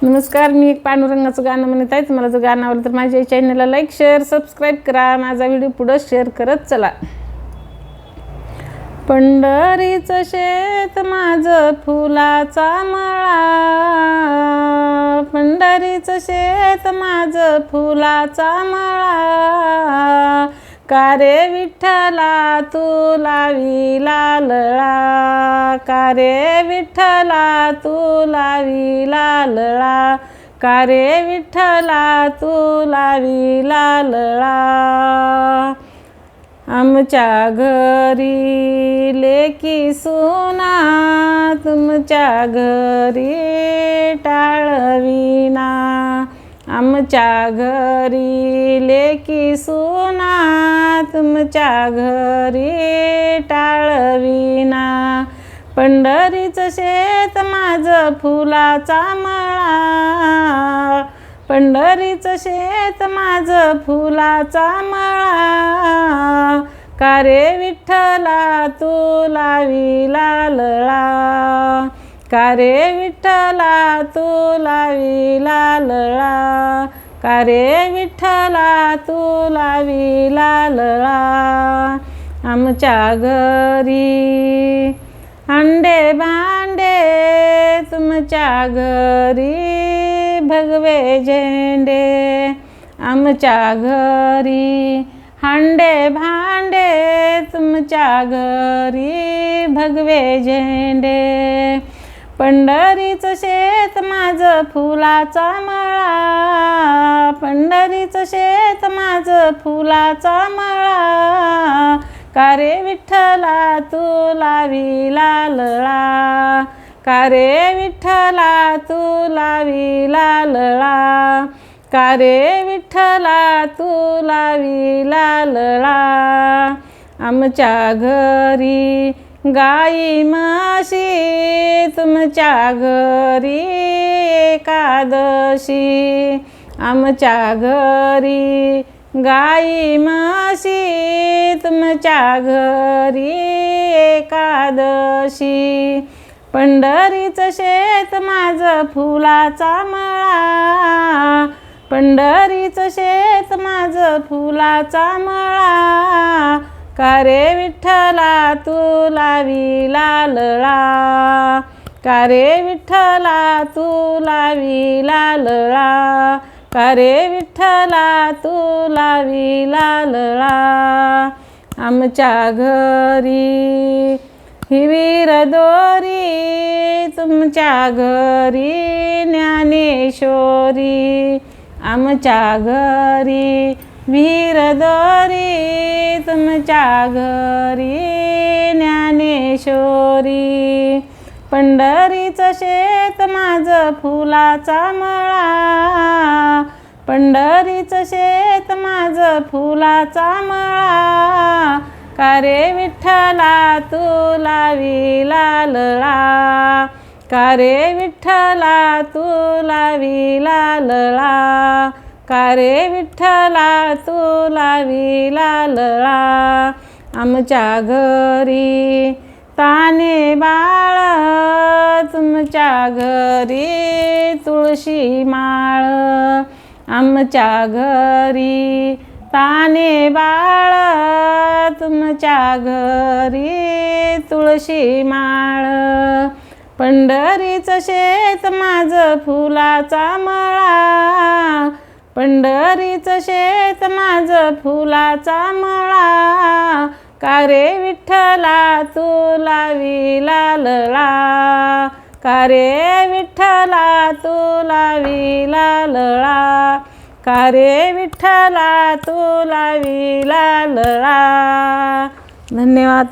नमस्कार, मी एक पांडुरंगाचं गाणं म्हणत आहे. तुम्हाला जर गाणं आवडलं तर माझ्या चॅनलला लाईक शेअर सबस्क्राईब करा. माझा व्हिडिओ पुढे शेअर करत चला. पंढरीचं शेत माझं फुलाचा मळा, पंढरीचं शेत माझं फुलाचा मळा. का रे विठ्ठला तू लावी लालळा, का रे विठ्ठला तू लावी लालळा, का रे विठ्ठला तू लावी लालळा. आमच्या घरी लेकी सुना, तुमच्या घरी टाळविना. आमच्या घरी लेकी सुना, तुमच्या घरी टाळविना. पंढरीचं शेत माझं फुलाचा मळा, पंढरीचं शेत माझं फुलाचा मळा. का रे विठ्ठला तू लावी लालळा, का रे विठ्ठला तू लावी लालळा, का रे विठ्ठला तू लावी लालळा. आमच्या घरी अंडे भांडे, तुमच्या घरी भगवे झेंडे. आमच्या घरी हांडे भांडे, तुमच्या घरी भगवे झेंडे. पंढरीचं शेत माझं फुलाचा मळा, पंढरीचं शेत माझं फुलाचा मळा. का रे विठ्ठला तू लावी लालळा, का रे विठ्ठला तू लावी लालळा, का रे विठ्ठला तू लावी लालळा. आमच्या घरी गाई म्हशी, तुमच्या घरी एकादशी. आमच्या घरी गाई म्हशी, तुमच्या घरी एकादशी. पंढरीचं शेत माझं फुलाचा मळा, पंढरीचं शेत माझं फुलाचा मळा. का रे विठ्ठला तू लावी लालळा, का रे विठ्ठला तू लावी लालळा, का रे विठ्ठला तू लावी लालळा. आमच्या घरी हिवीर दोरी, तुमच्या घरी ज्ञानेश्वरी. आमच्या घरी वीर दोरी, तुमच्या घरी ज्ञानेश्वरी. पंढरीचं शेत माझं फुलाचा मळा, पंढरीचं शेत माझं फुलाचा मळा. का रे विठ्ठला तू लावी लालळा, का रे विठ्ठला तू लावी लालळा, का रे विठ्ठला तू लावी लालळा. आमच्या घरी ताने बाळ, तुमच्या घरी तुळशी माळ. आमच्या घरी ताने बाळ, तुमच्या घरी तुळशी माळ. पंढरीचं शेत माझं फुलाचा मळा, पंढरीचं शेत माझं फुलाचा मळा. का रे विठ्ठला तू लावी लालळा, का रे विठ्ठला तू लावी लालळा, का रे विठ्ठला तू लावी लालळा. धन्यवाद.